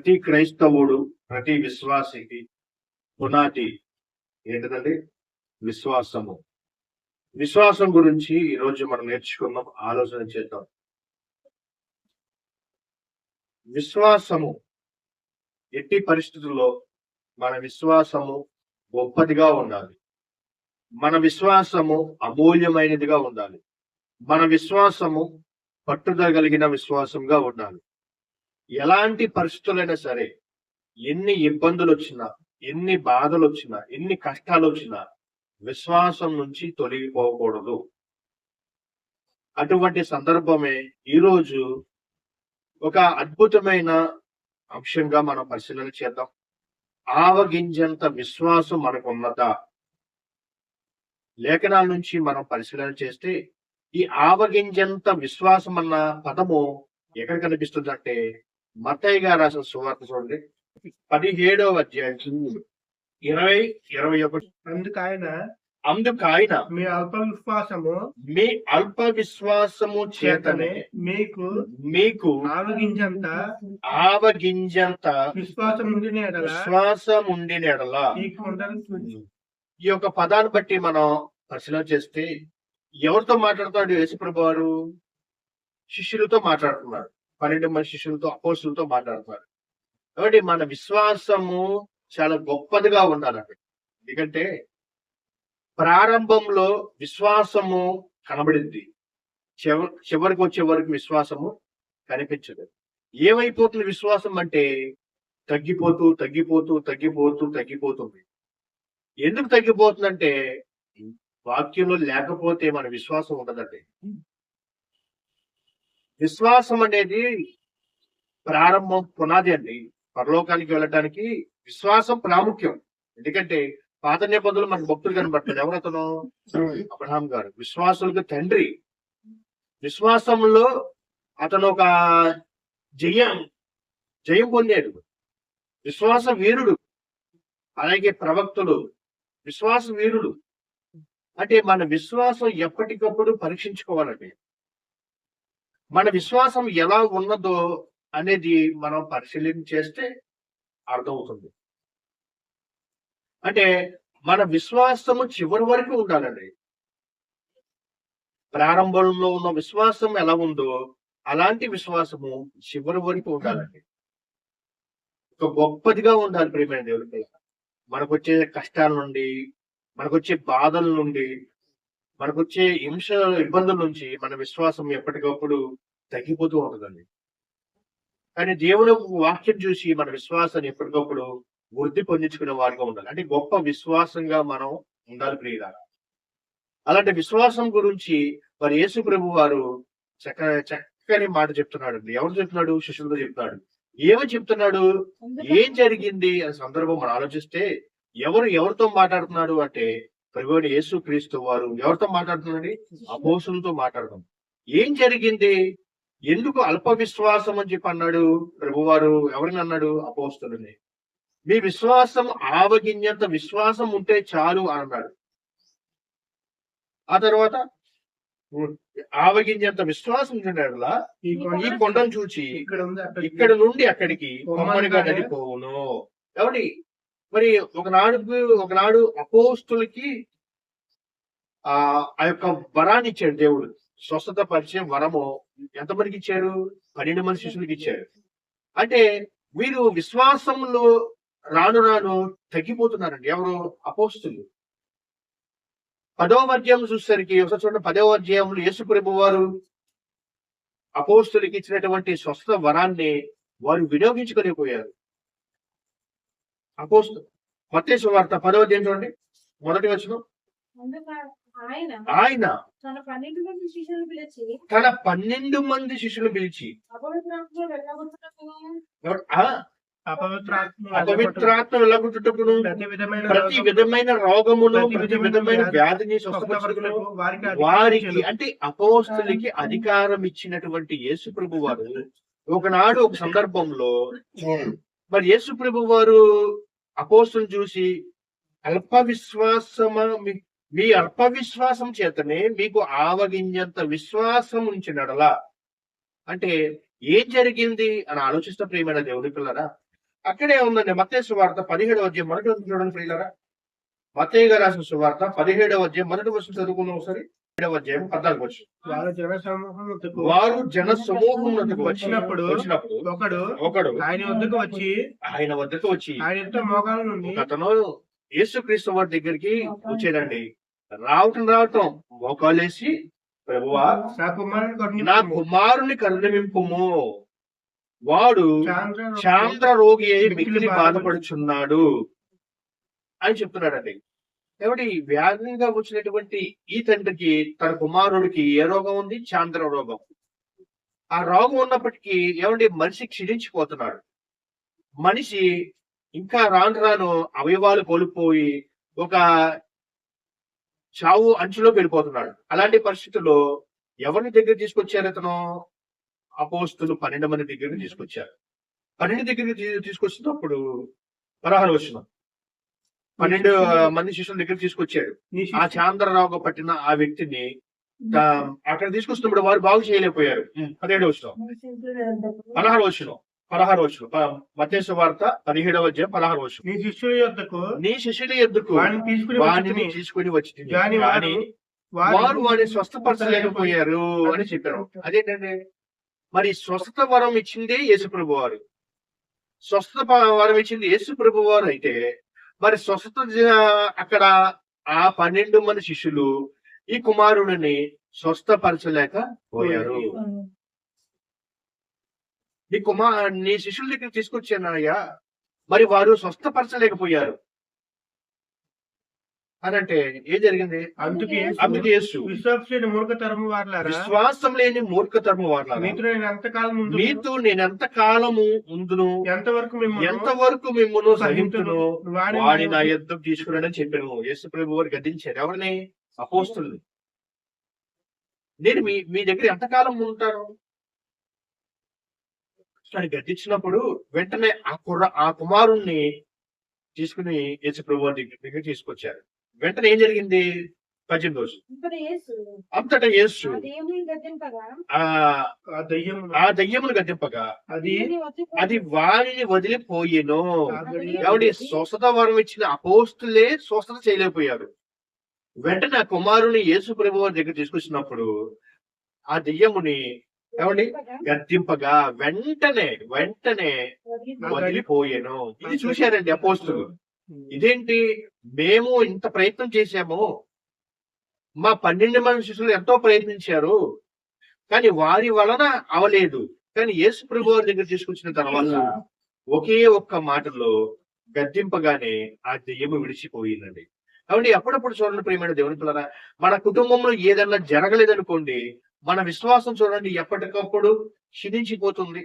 ప్రతి క్రైస్తవుడు, ప్రతి విశ్వాసికి పునాది ఏంటిదండి? విశ్వాసము. విశ్వాసం గురించి ఈరోజు మనం నేర్చుకుందాం, ఆలోచన చేద్దాం. విశ్వాసము ఎట్టి పరిస్థితుల్లో మన విశ్వాసము గొప్పదిగా ఉండాలి. మన విశ్వాసము అమూల్యమైనదిగా ఉండాలి. మన విశ్వాసము పట్టుదల కలిగిన విశ్వాసంగా ఉండాలి. ఎలాంటి పరిస్థితులైనా సరే, ఎన్ని ఇబ్బందులు వచ్చినా, ఎన్ని బాధలు వచ్చినా, ఎన్ని కష్టాలు వచ్చినా విశ్వాసం నుంచి తొలగిపోకూడదు. అటువంటి సందర్భమే ఈరోజు ఒక అద్భుతమైన అంశంగా మనం పరిశీలన చేద్దాం. ఆవగింజంత విశ్వాసం మనకున్నదా? లేఖనాల నుంచి మనం పరిశీలన చేస్తే ఈ ఆవగింజంత విశ్వాసం అన్న పదము ఎక్కడ కనిపిస్తుందంటే మత్తయి గారు రాసిన సువార్త చూడండి, 17వ అధ్యాయం 20-21. అందుకు ఆయన మీ అల్ప విశ్వాసము చేతనే మీకు ఆవగింజంత విశ్వాసం ఉండిన ఎడల. ఈ యొక్క పదాన్ని బట్టి మనం పరిశీలన చేస్తే ఎవరితో మాట్లాడుతున్నాడు యేసుప్రభు వారు? శిష్యులతో మాట్లాడుతున్నాడు. 12 మంది శిష్యులతో, అపోస్తులతో మాట్లాడుతున్నాడు. కాబట్టి మన విశ్వాసము చాలా గొప్పదిగా ఉండాలండి. ఎందుకంటే ప్రారంభంలో విశ్వాసము కనబడింది, చివరికి వచ్చే వరకు విశ్వాసము కనిపించదు. ఏమైపోతుంది విశ్వాసం అంటే? తగ్గిపోతూ తగ్గిపోతూ తగ్గిపోతూ తగ్గిపోతుంది. ఎందుకు తగ్గిపోతుందంటే వాక్యంలో లేకపోతే మన విశ్వాసం ఉండదండి. విశ్వాసం అనేది ప్రారంభం, పునాది అండి. పరలోకానికి వెళ్ళటానికి విశ్వాసం ప్రాముఖ్యం. ఎందుకంటే పాత నిబంధనలు మనకు భక్తులు కనబడుతుంది. ఎవరతను? అబ్రహాం గారు, విశ్వాసులకు తండ్రి. విశ్వాసంలో అతను ఒక జయం పొందాడు. విశ్వాస వీరుడు. అలాగే ప్రవక్తలు విశ్వాస వీరుడు. అంటే మన విశ్వాసం ఎప్పటికప్పుడు పరీక్షించుకోవాలండి. మన విశ్వాసం ఎలా ఉన్నదో అనేది మనం పరిశీలన చేస్తే అర్థమవుతుంది. అంటే మన విశ్వాసము చివరి వరకు ఉండాలండి. ప్రారంభంలో ఉన్న విశ్వాసం ఎలా ఉందో అలాంటి విశ్వాసము చివరి వరకు ఉండాలండి. ఒక గొప్పదిగా ఉండాలి ప్రియమైన దేవుడి. మనకొచ్చే కష్టాల నుండి, మనకొచ్చే బాధల నుండి, మనకొచ్చే ఇబ్బందుల నుంచి మన విశ్వాసం ఎప్పటికప్పుడు తగ్గిపోతూ ఉంటుందండి. కానీ దేవుని వాక్యం చూసి మన విశ్వాసాన్ని ఎప్పటికప్పుడు వృద్ధి పొందించుకునే వారిగా ఉండాలి. అంటే గొప్ప విశ్వాసంగా మనం ఉండాలి ప్రియులారా. అలాంటి విశ్వాసం గురించి మరి యేసు ప్రభు వారు చక్కని మాట చెప్తున్నాడు. ఎవరు చెప్తున్నాడు? శిష్యులతో చెప్తున్నాడు. ఏమని చెప్తున్నాడు? ఏం జరిగింది అనే సందర్భం మనం ఆలోచిస్తే ఎవరితో మాట్లాడుతున్నాడు అంటే ప్రభువైన యేసు క్రీస్తు వారు ఎవరితో మాట్లాడుతున్నాడు? అపోస్తులతో మాట్లాడతాం. ఏం జరిగింది? ఎందుకు అల్ప విశ్వాసం అని చెప్పి అన్నాడు ప్రభువారు? ఎవరిని అన్నాడు? అపోస్తులని. మీ విశ్వాసం ఆవగింజంత విశ్వాసం ఉంటే చాలు అని అన్నాడు. ఆ తర్వాత ఆవగింజంత విశ్వాసం ఉంటున్నాడులా ఈ కొండను చూచి ఇక్కడ నుండి అక్కడికి కొమ్మడిగా నడిపోవును. కాబట్టి మరి ఒకనాడు అపోస్తులకి ఆ యొక్క వరాన్ని ఇచ్చాడు దేవుడు. స్వస్థత పరిచయం వరము ఎంతమందికి ఇచ్చారు? 12 మంది శిష్యులకి ఇచ్చారు. అంటే వీరు విశ్వాసంలో రాను రాను తగ్గిపోతున్నారండి. ఎవరు? అపోస్తులు. 10వ అధ్యాయం చూసేసరికి ఒకసారి చూడండి, 10వ అధ్యాయంలో యేసు ప్రభు వారు అపోస్తులకి ఇచ్చినటువంటి స్వస్థత వరాన్ని వారు వినియోగించుకోలేకపోయారు. అపోస్తులు మత్తయి సువార్త 10వ అధ్యాయం చూడండి, మొదటి వచనం. ఆయన తన 12 మంది శిష్యులు పిలిచి అపవిత్రాత్మ వెళ్ళగొట్టుటకును, ప్రతి విధమైన రోగమును, ప్రతి విధమైన వ్యాధిని స్వస్థపరచుటకును వారికి, అంటే అపోస్తులకి అధికారం ఇచ్చినటువంటి యేసు ప్రభు వారు ఒకనాడు ఒక సందర్భంలో మరి యేసు ప్రభు వారు అపోస్తులు చూసి అల్ప విశ్వాసమా, మీ అల్ప విశ్వాసం చేతనే మీకు ఆవగింజంత విశ్వాసం ఉంచినడలా. అంటే ఏం జరిగింది అని ఆలోచిస్తే ప్రియమైన దేవుడి పిల్లరా, అక్కడే ఉందండి మత్తయి సువార్త 17వ అధ్యాయం మొదటి వచనం చూడండి ప్రియులారా. మత్తయి గారు రాసిన సువార్త 17వ అధ్యాయం మొదటి వచనం చదువుకుందాం ఒకసారి. 17వ అధ్యాయం 14వ వచనం. వారు జన సమూహమునకు వచ్చినప్పుడు ఒకడు ఆయన వద్దకు వచ్చి అతను యేసుక్రీస్తు వారి దగ్గరికి వచ్చేదండి. రావటం మోకాలేసి, ప్రభువా నా కుమారుని కరుణింపుము, వాడు చాంద్ర రోగి అయి మిక్కిలి బాధపడుచున్నాడు అని చెప్తున్నాడండి. ఏమిటి వ్యాధిగా వచ్చినటువంటి ఈ తండ్రికి తన కుమారుడికి ఏ రోగం ఉంది? చాంద్ర రోగం. ఆ రోగం ఉన్నప్పటికీ ఏమండి మనిషి క్షీణించిపోతున్నాడు. మనిషి ఇంకా రాను అవయవాలు కోల్పోయి ఒక చావు అంచులోకి వెళ్ళిపోతున్నాడు. అలాంటి పరిస్థితుల్లో ఎవరిని దగ్గర తీసుకొచ్చారు? అతను అపోస్తులు 12 మంది దగ్గరికి తీసుకొచ్చారు. 12 దగ్గరికి తీసుకొచ్చినప్పుడు 16వ వచనం, 12 మంది శిష్యుల దగ్గర తీసుకొచ్చాడు. ఆ చాంద్ర రోగం పట్టిన ఆ వ్యక్తిని అక్కడ తీసుకొస్తున్నప్పుడు వారు బాగు చేయలేకపోయారు. 17వ వచనం, 16వ వచనం మత్తయి సువార్త 17వ అధ్యాయం 16వ వచనం. నీ శిష్యుల యొద్దకు వానిని తీసుకుని వచ్చి కానీ వారు వాడిని స్వస్థపరచలేకపోయారు అని చెప్పారు. అదేంటండి, మరి స్వస్థత వరం ఇచ్చింది యేసుప్రభు వారు. స్వస్థత వరం ఇచ్చింది యేసుప్రభు వారు అయితే మరి స్వస్థత అక్కడ ఆ 12 మంది శిష్యులు ఈ కుమారుడిని స్వస్థపరచలేకపోయారు. నీ శిష్యుల దగ్గర తీసుకొచ్చానయ్యా, మరి వారు స్వస్థపరచలేకపోయారు అని అంటే ఏం జరిగింది? అందుకే యేసు విశ్వాసం లేని మూర్ఖతరము వారలారా, మీతో నేను ఎంత కాలము ఉందును, ఎంతవరకు మిమ్మల్ని సహించును, వాడిని నా యొద్దకు తీసుకురాడని చెప్పాను. యేసు ప్రభు వారు గద్దించారు. ఎవరిని? అపోస్తుల్ని. నేను మీ దగ్గర ఎంతకాలం ఉంటాను అని గద్దించినప్పుడు వెంటనే ఆ కుమారుణ్ణి తీసుకుని యేసు ప్రభు వారి దగ్గర తీసుకొచ్చారు. వెంటనే ఏం జరిగింది? 18వ రోజు అంతటా యేసు ఆ దయ్యములు గద్దింపగా అది వారిని వదిలిపోయేను. ఎవడి స్వస్థత వరం ఇచ్చిన అపోస్తులే స్వస్థత చేయలేకపోయారు. వెంటనే ఆ కుమారుని యేసు ప్రభు వారి దగ్గర తీసుకొచ్చినప్పుడు ఆ దెయ్యముని ఏమండి గద్దింపగా వెంటనే వదిలిపోయాను. ఇది చూశారండి అపోస్తులు. ఇదేంటి, మేము ఇంత ప్రయత్నం చేశాము, మా 12 మంది శిష్యులు ఎంతో ప్రయత్నించారు, కానీ వారి వలన అవలేదు. కానీ యేసు ప్రభు వారి దగ్గర తీసుకొచ్చిన తర్వాత ఒకే ఒక్క మాటలో గద్దింపగానే ఆ దెయ్యము విడిచిపోయిందండి. కాబట్టి అప్పుడప్పుడు చూడండి ప్రియమైన దేవుని పిల్లరా, మన కుటుంబంలో ఏదన్నా జరగలేదనుకోండి, మన విశ్వాసం చూడండి ఎప్పటికప్పుడు క్షీణించిపోతుంది.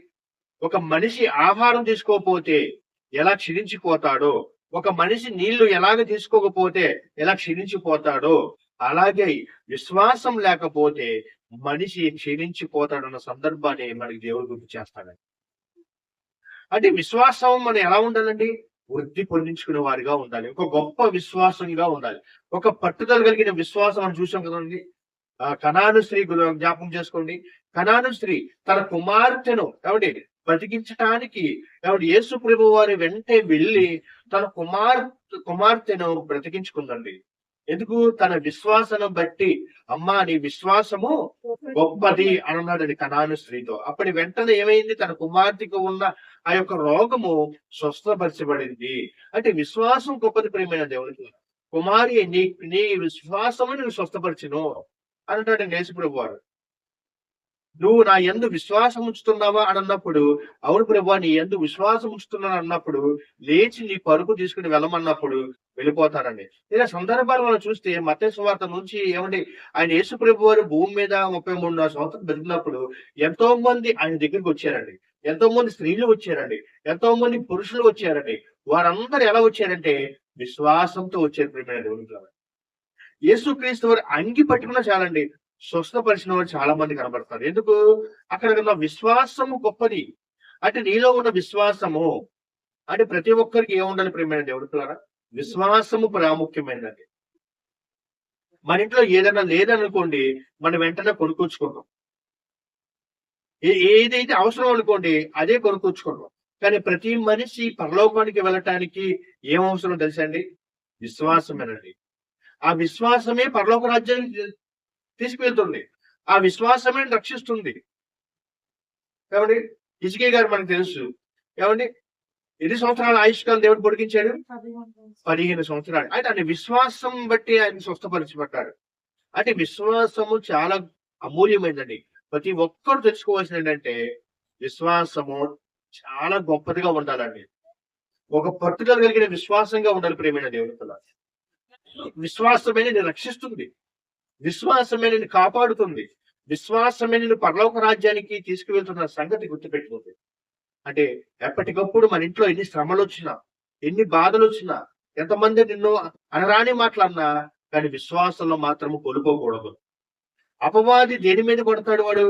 ఒక మనిషి ఆహారం తీసుకోకపోతే ఎలా క్షీణించిపోతాడో, ఒక మనిషి నీళ్లు ఎలాగ తీసుకోకపోతే ఎలా క్షీణించిపోతాడో, అలాగే విశ్వాసం లేకపోతే మనిషి క్షీణించిపోతాడన్న సందర్భాన్ని మనకి దేవుడు గుర్తు చేస్తాడండి. అంటే విశ్వాసం మనం ఎలా ఉండాలండి? వృద్ధి పొందించుకునే వారిగా ఉండాలి. ఒక గొప్ప విశ్వాసంగా ఉండాలి. ఒక పట్టుదల కలిగిన విశ్వాసం మనం చూసాం కదండి. కనాను స్త్రీ జ్ఞాపకం చేసుకోండి. కనాను స్త్రీ తన కుమార్తెను బ్రతికించటానికి యేసు ప్రభు వారి వెంటే వెళ్ళి తన కుమార్తెను బ్రతికించుకుందండి. ఎందుకు? తన విశ్వాసను బట్టి, అమ్మా నీ విశ్వాసము గొప్పది అని అన్నాడండి కనాను స్త్రీతో. అప్పటి వెంటనే ఏమైంది? తన కుమార్తెకు ఉన్న ఆ యొక్క రోగము స్వస్థపరచబడింది. అంటే విశ్వాసం గొప్పది ప్రియమైన దేవునికి. కుమారి నీ విశ్వాసము నువ్వు స్వస్థపరిచిను అని అంటాడండి యేసు ప్రభు వారు. నువ్వు నా యందు విశ్వాసం ఉంచుతున్నావా అని అన్నప్పుడు, అవును ప్రభువా నీ యందు విశ్వాసం ఉంచుతున్నాను అన్నప్పుడు లేచి నీ పరుగు తీసుకుని వెళ్ళమన్నప్పుడు వెళ్ళిపోతారండి. ఇలా సందర్భాలు మనం చూస్తే మత్తయి సువార్త నుంచి ఆయన యేసు ప్రభు వారు భూమి మీద 33 సంవత్సరాలు బతికినప్పుడు ఎంతో మంది ఆయన దగ్గరికి వచ్చారండి. ఎంతో మంది స్త్రీలు వచ్చారండి. ఎంతో మంది పురుషులు వచ్చారండి. వారందరూ ఎలా వచ్చారంటే విశ్వాసంతో వచ్చారు ప్రియమైన దేవుని. యేసుక్రీస్తు వారు అంగి పట్టుకున్నా చాలండి, స్వస్థపరిచిన వారు చాలా మంది కనబడతారు. ఎందుకు? అక్కడ ఉన్న విశ్వాసము గొప్పది. అంటే నీలో ఉన్న విశ్వాసము అంటే ప్రతి ఒక్కరికి ఏముండాలి ప్రియమైన దేవుడులారా? విశ్వాసము ప్రాముఖ్యమైనది. మన ఇంట్లో ఏదైనా లేదనుకోండి, మనం వెంటనే కొనుక్కొచ్చుకుంటాం. ఏదైతే అవసరం అనుకోండి అదే కొనుక్కొచ్చుకుంటాం. కానీ ప్రతి మనిషి పరలోకానికి వెళ్ళటానికి ఏం అవసరం తెలుసండి? విశ్వాసమేనండి. ఆ విశ్వాసమే పరలోక రాజ్యానికి తీసుకువెళ్తుంది. ఆ విశ్వాసమే రక్షిస్తుంది. కాబట్టి హిజ్కియా గారు మనకు తెలుసు. ఏమండి, ఎన్ని సంవత్సరాల ఆయుష్కాలం దేవుడు పొడిగించాడు? 15 సంవత్సరాలు. అయితే ఆయన విశ్వాసం బట్టి ఆయన స్వస్థపరచబడ్డాడు. అంటే విశ్వాసము చాలా అమూల్యమైనదండి. ప్రతి ఒక్కరు తెలుసుకోవాల్సింది ఏంటంటే విశ్వాసము చాలా గొప్పదిగా ఉండాలండి. ఒక పట్టుదల కలిగిన విశ్వాసంగా ఉండాలి ప్రియమైన దేవుని పిల్లలు. విశ్వాసమే నిన్ను రక్షిస్తుంది. విశ్వాసమే నిన్ను కాపాడుతుంది. విశ్వాసమే నిన్ను పరలోక రాజ్యానికి తీసుకువెళ్తున్న సంగతి గుర్తుపెట్టుకుంది. అంటే ఎప్పటికప్పుడు మన ఇంట్లో ఎన్ని శ్రమలు వచ్చినా, ఎన్ని బాధలు వచ్చినా, ఎంతమంది నిన్ను అనరాని మాటలన్నా కానీ విశ్వాసంలో మాత్రము కోల్పోకూడదు. అపవాది దేని మీద కొడతాడు? వాడు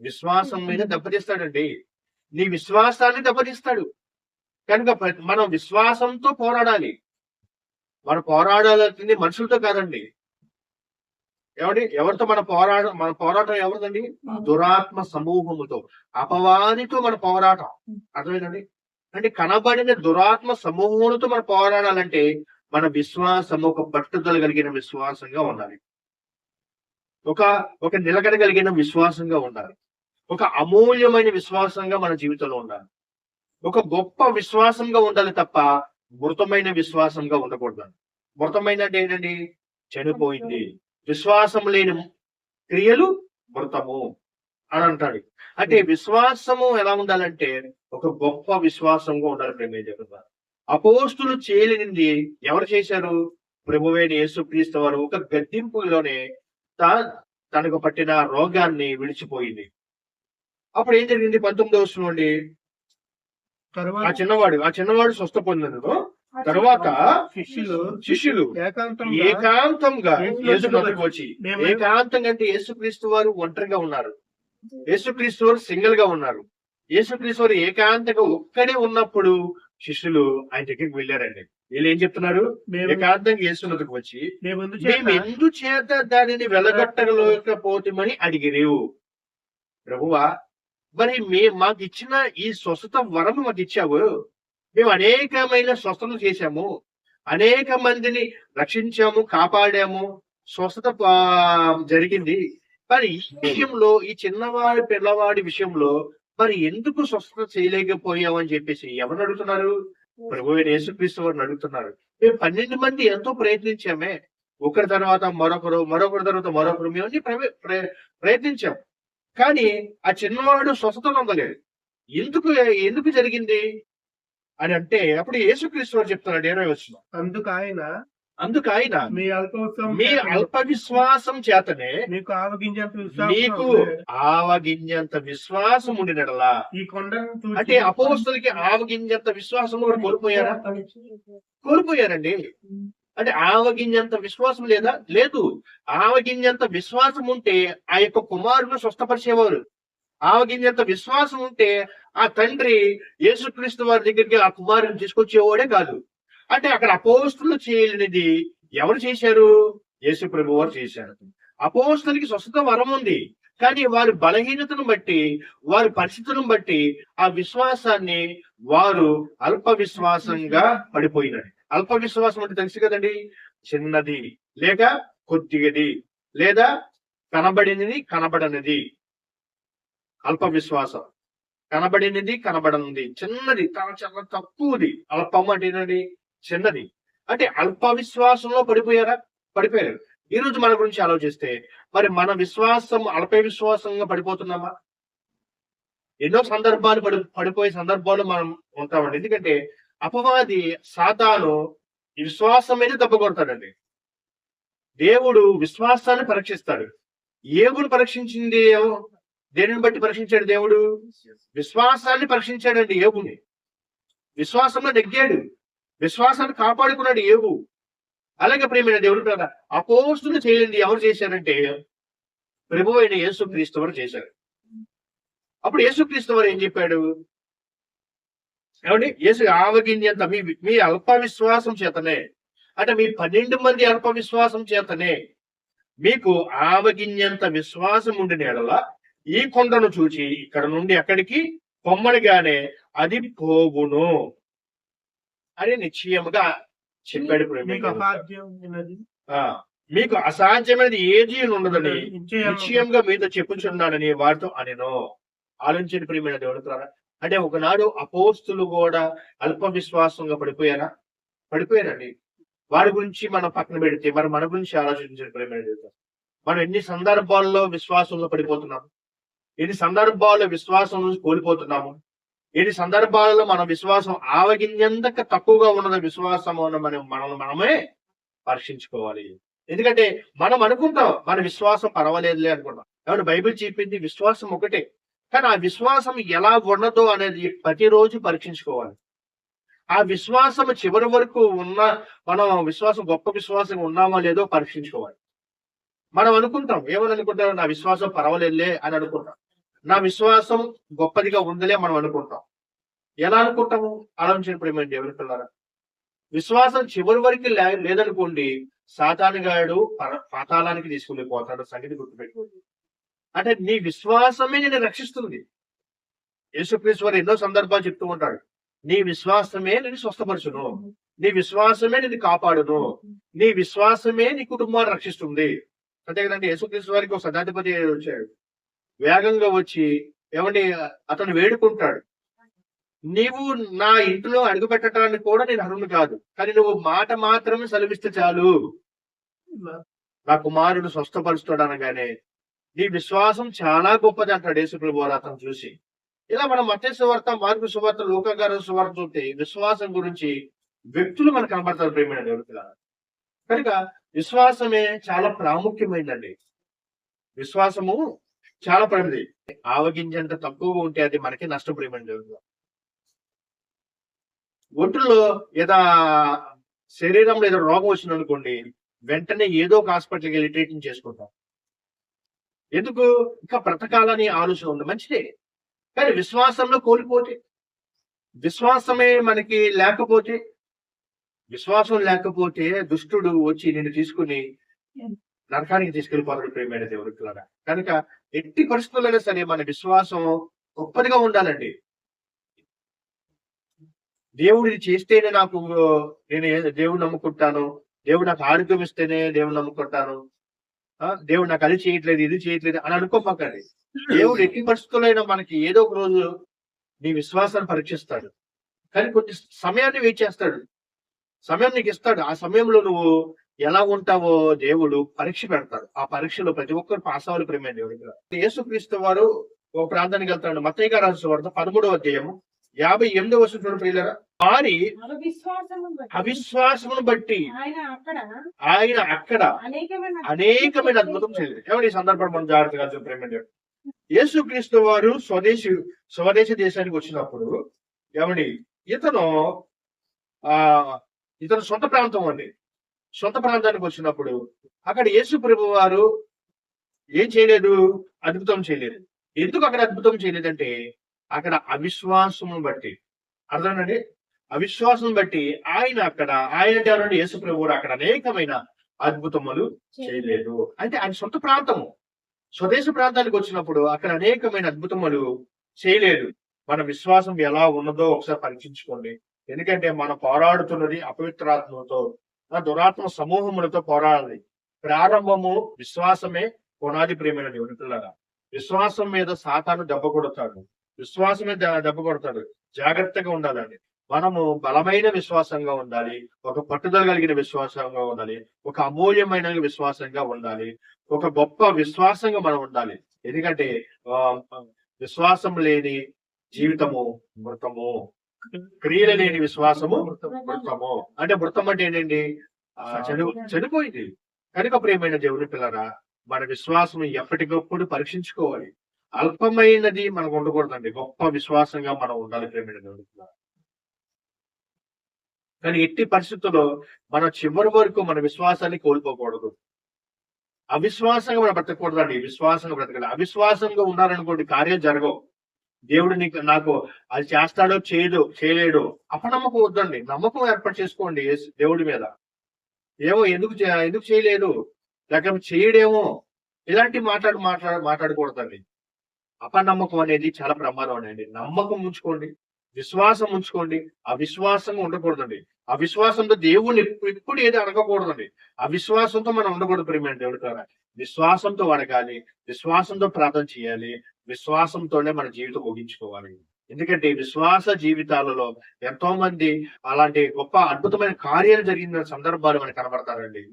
విశ్వాసం మీద దెబ్బతీస్తాడండి. నీ విశ్వాసాన్ని దెబ్బతీస్తాడు. కనుక మనం విశ్వాసంతో పోరాడాలి. మనం పోరాడాల్సింది మనుషులతో కాదండి. ఎవరితో మన పోరాటం ఎవరిదండి? దురాత్మ సమూహముతో, అపవాదితో మన పోరాటం. అర్థమైందండి? అంటే కనబడిన దురాత్మ సమూహములతో మనం పోరాడాలంటే మన విశ్వాసం ఒక పట్టుదల కలిగిన విశ్వాసంగా ఉండాలి. ఒక నిలకడగలిగిన విశ్వాసంగా ఉండాలి. ఒక అమూల్యమైన విశ్వాసంగా మన జీవితంలో ఉండాలి. ఒక గొప్ప విశ్వాసంగా ఉండాలి తప్ప మృతమైన విశ్వాసంగా ఉండకూడదు. మృతమైన అంటే ఏంటండి? చనిపోయింది. విశ్వాసం లేని క్రియలు మృతము అని అంటాడు. అంటే విశ్వాసము ఎలా ఉండాలంటే ఒక గొప్ప విశ్వాసంగా ఉండాలి. ప్రేమ అపోస్తులు చేయలేనిది ఎవరు చేశారు? ప్రభువైన యేసుక్రీస్తు వారు ఒక గద్దింపులోనే తనకు పట్టిన రోగాన్ని విడిచిపోయింది. అప్పుడు ఏం జరిగింది? 19వ వచనం నుండి ఆ చిన్నవాడు స్వస్థ పొందినను తర్వాత శిష్యులు ఏకాంతంగా యేసునొద్దకు వచ్చి, ఏకాంతంగా అంటే యేసుక్రీస్తు వారు ఒంటరిగా ఉన్నారు. యేసుక్రీస్తు వారు సింగిల్ గా ఉన్నారు. యేసుక్రీస్తు వారు ఏకాంతంగా ఒక్కడే ఉన్నప్పుడు శిష్యులు ఆయన దగ్గరికి వెళ్ళారండి. వీళ్ళు ఏం చెప్తున్నారు? ఏకాంతంగా యేసునొద్దకు వచ్చి మేము ఎందుచేత దానిని వెలగట్టలేకపోతామని అడిగిరేవు. ప్రభువా, మరి మాకు ఇచ్చిన ఈ స్వస్థత వరం మాకు ఇచ్చావు. మేము అనేకమైన స్వస్థతలు చేశాము, అనేక మందిని రక్షించాము, కాపాడాము, స్వస్థత జరిగింది. మరి ఈ విషయంలో, ఈ పిల్లవాడి విషయంలో మరి ఎందుకు స్వస్థత చేయలేకపోయాము అని చెప్పేసి ఎవరు అడుగుతున్నారు? ప్రభువైన యేసుక్రీస్తు వారిని అడుగుతున్నారు. మేము 12 మంది ఎంతో ప్రయత్నించామే, ఒకరి తర్వాత మరొకరి తర్వాత మరొకరు, మేము అన్ని ప్రయత్నించాం. కానీ ఆ చిన్నవాడు స్వస్థత పొందలేదు. ఎందుకు జరిగింది అని అంటే అప్పుడు యేసుక్రీస్తు వారు చెప్తున్నాడు 20వ వచనం. అందుకు ఆయన మీ అల్ప విశ్వాసం చేతనే మీకు ఆవగింజంత విశ్వాసం ఉండినడలా. అంటే అపోస్తలులకి ఆవగింజంత విశ్వాసం కూడా కోల్పోయారండి. అంటే ఆవగింజంత విశ్వాసం లేదు. ఆవగింజంత విశ్వాసం ఉంటే ఆ యొక్క కుమారుని స్వస్థపరిచేవారు. ఆవగింజంత విశ్వాసం ఉంటే ఆ తండ్రి యేసుక్రీస్తు వారి దగ్గరికి ఆ కుమారుని తీసుకొచ్చేవాడే కాదు. అంటే అక్కడ అపోస్తులు చేయలేనిది ఎవరు చేశారు? యేసు ప్రభు వారు చేశారు. అపోస్తులకి స్వస్థత వరం ఉంది, కానీ వారి బలహీనతను బట్టి, వారి పరిస్థితులను బట్టి ఆ విశ్వాసాన్ని వారు అల్ప విశ్వాసంగా పడిపోయినారు. అల్ప విశ్వాసం అంటే తెలుసు కదండి, చిన్నది లేక కొద్దిగది లేదా కనబడినది కనబడనిది. అల్ప విశ్వాసం కనబడినది కనబడనిది, చిన్నది, చాలా తక్కువది. అల్పం అంటే ఏంటండి? చిన్నది. అంటే అల్ప విశ్వాసంలో పడిపోయారు. ఈ రోజు మన గురించి ఆలోచిస్తే మరి మన విశ్వాసం అల్ప విశ్వాసంగా పడిపోతున్నామా? ఎన్నో సందర్భాలు పడిపోయే సందర్భాలు మనం ఉంటామండి. ఎందుకంటే అపవాది సాతాను ఈ విశ్వాసం మీద దెబ్బ కొడతాడండి. దేవుడు విశ్వాసాన్ని పరీక్షిస్తాడు. ఏగును పరీక్షించింది దేనిని బట్టి పరీక్షించాడు? దేవుడు విశ్వాసాన్ని పరీక్షించాడండి. ఏగుని విశ్వాసంలో నెగ్గాడు, విశ్వాసాన్ని కాపాడుకున్నాడు ఏగు. అలాగే ప్రియమైన దేవుడు కదా, అపోస్తులు చేయండి ఎవరు చేశారంటే ప్రభువు అయిన యేసుక్రీస్తు వారు చేశారు. అప్పుడు యేసుక్రీస్తు వారు ఏం చెప్పాడు? ఏమండి, యేసు ఆవగింజంత మీ అల్ప విశ్వాసం చేతనే, అంటే మీ 12 మంది అల్ప విశ్వాసం చేతనే మీకు ఆవగింజంత విశ్వాసం ఉండిన ఎడల ఈ కొండను చూచి ఇక్కడ నుండి అక్కడికి పొమ్మడిగానే అది పోవును అని నిశ్చయముగా చెప్పాడు. మీకు అసాధ్యమైనది ఏది ఉండదని నిశ్చయంగా మీతో చెప్పుచున్నానని వారితో అనెను. ఆలోచించండి ప్రియమైన దేవుడు. అంటే ఒకనాడు అపోస్తులు కూడా అల్ప విశ్వాసంగా పడిపోయారండి. వారి గురించి మనం పక్కన పెడితే మరి మన గురించి ఆలోచించండి ప్రియమైన దేవుడు. మనం ఎన్ని సందర్భాల్లో విశ్వాసంలో పడిపోతున్నాము, ఎన్ని సందర్భాల్లో విశ్వాసం నుంచి కోల్పోతున్నాము, ఎన్ని సందర్భాలలో మన విశ్వాసం ఆవగింజంతక తక్కువగా ఉన్నది విశ్వాసం మనమే పరీక్షించుకోవాలి. ఎందుకంటే మనం అనుకుంటాం మన విశ్వాసం పర్వాలేదులే అనుకుంటాం. ఏమంటే బైబిల్ చెప్పింది విశ్వాసం ఒకటే, కానీ ఆ విశ్వాసం ఎలా ఉన్నదో అనేది ప్రతిరోజు పరీక్షించుకోవాలి. ఆ విశ్వాసం చివరి వరకు మనం విశ్వాసం గొప్ప విశ్వాసంగా ఉన్నామో లేదో పరీక్షించుకోవాలి. మనం అనుకుంటాం, ఏమని అనుకుంటాం, నా విశ్వాసం పర్వాలేదులే అని అనుకుంటాం, నా విశ్వాసం గొప్పదిగా ఉందిలే మనం అనుకుంటాం. ఎలా అనుకుంటాము ఆలోచించిన ప్రేమ దేవుని పిల్లరా. విశ్వాసం చివరి వరకు లేదనుకోండి, సాతానుగాడు పాతాళానికి తీసుకుని పోతాడు. సంగతి గుర్తుపెట్టుకోండి. అంటే నీ విశ్వాసమే నేను రక్షిస్తుంది. యేసుక్రీస్తు వారు ఎన్నో సందర్భాలు చెప్తూ ఉంటాడు, నీ విశ్వాసమే నేను స్వస్థపరచును, నీ విశ్వాసమే నేను కాపాడును, నీ విశ్వాసమే నీ కుటుంబాన్ని రక్షిస్తుంది. అంతే కదండి. యేసుక్రీస్తు వారికి ఒక శతాధిపతి వచ్చాడు, వేగంగా వచ్చి ఏమండి అతను వేడుకుంటాడు, నీవు నా ఇంట్లో అడుగు పెట్టడానికి కూడా నేను అర్హుని కాదు, కానీ నువ్వు మాట మాత్రమే సెలవిస్తే చాలు, నా కుమారుడు స్వస్థపరుస్తాడు అనగానే నీ విశ్వాసం చాలా గొప్పది అంటాడు యేసుప్రభు వారు అతను చూసి. ఇలా మనం మత్తయి సువార్త, మార్కు సువార్త, లూకా గారి సువార్త చూస్తే విశ్వాసం గురించి వ్యక్తులు మనకు కనబడతారు ప్రేమైన దేవుడు. కనుక విశ్వాసమే చాలా ప్రాముఖ్యమైనదండి. విశ్వాసము చాలా ప్రమిది. ఆవగింజంత తక్కువగా ఉంటే అది మనకి నష్టం ప్రేమైన దేవుడు. ఒంటిలో ఏదో శరీరంలో ఏదో రోగం వచ్చింది అనుకోండి, వెంటనే ఏదో ఒక హాస్పిటల్కి వెళ్ళి ట్రీట్మెంట్ చేసుకుంటాం. ఎందుకు? ఇంకా బ్రతకాలని ఆలోచన ఉంది, మంచిదే. కానీ విశ్వాసంలో కోల్పోతే, విశ్వాసమే మనకి లేకపోతే, విశ్వాసం లేకపోతే దుష్టుడు వచ్చి నిన్ను తీసుకుని నరకానికి తీసుకెళ్లిపోతాడు ప్రేమైన దేవుడికి. కనుక ఎట్టి పరిస్థితుల్లో సరే మన విశ్వాసం గొప్పదిగా ఉండాలండి. దేవుడు ఇది చేస్తేనే నేను దేవుడు నమ్ముకుంటాను, దేవుడు నాకు ఆరోగ్యం ఇస్తేనే దేవుడు నమ్ముకుంటాను, దేవుడు నాకు అది చేయట్లేదు ఇది చేయట్లేదు అని అనుకోమాకండి. దేవుడు ఎట్టి పరిస్థితుల్లో మనకి ఏదో ఒక రోజు నీ విశ్వాసాన్ని పరీక్షిస్తాడు. కానీ కొంచెం సమయాన్ని వెయిట్ చేస్తాడు, సమయం నీకు ఇస్తాడు. ఆ సమయంలో నువ్వు ఎలా ఉంటావో దేవుడు పరీక్ష పెడతాడు. ఆ పరీక్షలో ప్రతి ఒక్కరు పాస్ అవ్వాలి ప్రేమ దేవుడికి. యేసుక్రీస్తు వారు ఒక ప్రాంతానికి వెళ్తాడు. మత్తయి గారి సువార్త 13వ అధ్యాయము 58వ వచనం ప్రియులారా, వారి అవిశ్వాసమును బట్టి ఆయన అక్కడ అనేకమైన అద్భుతం చేయలేదు. ఏమంటే ఈ సందర్భం మనం జాగ్రత్తగా ప్రేమ దేవుడు. యేసుక్రీస్తు వారు స్వదేశ దేశానికి వచ్చినప్పుడు ఏమండి ఇతను సొంత ప్రాంతం అండి. సొంత ప్రాంతానికి వచ్చినప్పుడు అక్కడ యేసు ప్రభు వారు ఏం చేయలేదు, అద్భుతం చేయలేదు. ఎందుకు అక్కడ అద్భుతం చేయలేదంటే అక్కడ అవిశ్వాసం బట్టి. అర్థమండి? అవిశ్వాసం బట్టి ఆయన ఎవరంటే యేసు ప్రభు అక్కడ అనేకమైన అద్భుతములు చేయలేదు. అంటే ఆయన సొంత ప్రాంతము, స్వదేశ ప్రాంతానికి వచ్చినప్పుడు అక్కడ అనేకమైన అద్భుతములు చేయలేదు. మన విశ్వాసం ఎలా ఉన్నదో ఒకసారి పరీక్షించుకోండి. ఎందుకంటే మనం పోరాడుతున్నది అపవిత్రాత్మతో, దురాత్మ సమూహములతో పోరాడాలి. ప్రారంభము విశ్వాసమే పునాది ప్రేమైన దేవునిలాగా. విశ్వాసం మీద సాతాను దెబ్బ కొడతాడు, విశ్వాసమే దెబ్బ కొడతాడు. జాగ్రత్తగా ఉండాలండి. మనము బలమైన విశ్వాసంగా ఉండాలి, ఒక పట్టుదల కలిగిన విశ్వాసంగా ఉండాలి, ఒక అమూల్యమైన విశ్వాసంగా ఉండాలి, ఒక గొప్ప విశ్వాసంగా మనం ఉండాలి. ఎందుకంటే విశ్వాసం లేని జీవితము మృతము, క్రియలు లేని విశ్వాసము మృతము. అంటే మృతం అంటే ఏంటండి? చనిపోయింది. కనుక ప్రియమైన దేవుని పిల్లరా, మన విశ్వాసం ఎప్పటికప్పుడు పరీక్షించుకోవాలి. అల్పమైనది మనకు ఉండకూడదండి, గొప్ప విశ్వాసంగా మనం ఉండాలి ప్రియమైన దేవుని పిల్లరా. కానీ ఎట్టి పరిస్థితుల్లో మన చివరి వరకు మన విశ్వాసాన్ని కోల్పోకూడదు. అవిశ్వాసంగా మనం బ్రతకూడదండి, విశ్వాసంగా బ్రతకాలి. అవిశ్వాసంగా ఉన్నారనుకోండి, కార్యాలు జరగవు. దేవుడు నాకు అది చేస్తాడో చేయలేడు అపనమ్మకం వద్దండి. నమ్మకం ఏర్పాటు చేసుకోండి దేవుడి మీద. ఏమో ఎందుకు చేయలేదు, లేకపోతే చేయడేమో, ఇలాంటి మాట్లాడకూడదండి. అపనమ్మకం అనేది చాలా ప్రమాదం అండి. నమ్మకం ఉంచుకోండి, విశ్వాసం ఉంచుకోండి. అవిశ్వాసంగా ఉండకూడదండి. అవిశ్వాసంతో దేవుణ్ణి ఎప్పుడు ఏది అడగకూడదండి. అవిశ్వాసంతో మనం ఉండకూడదు ప్రియమైన దేవుడి ద్వారా. విశ్వాసంతో అడగాలి. విశ్వాసంతో ప్రార్థన చేయాలి. విశ్వాసంతోనే మన జీవితం ముగించుకోవాలి. ఎందుకంటే విశ్వాస జీవితాలలో ఎంతో మంది అలాంటి గొప్ప అద్భుతమైన కార్యాలు జరిగిన సందర్భాలు మనకు కనబడతారండి.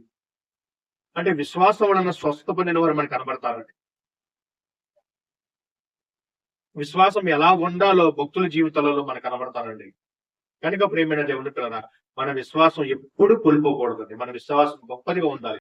అంటే విశ్వాసం వలన స్వస్థత పొందిన వారు మనకు కనబడతారండి. విశ్వాసం ఎలా ఉండాలో భక్తుల జీవితాలలో మనకు కనబడతారండి. కనుక ప్రియమైన దేవుని పిల్లరా, మన విశ్వాసం ఎప్పుడు కోల్పోకూడదండి. మన విశ్వాసం గొప్పదిగా ఉండాలి.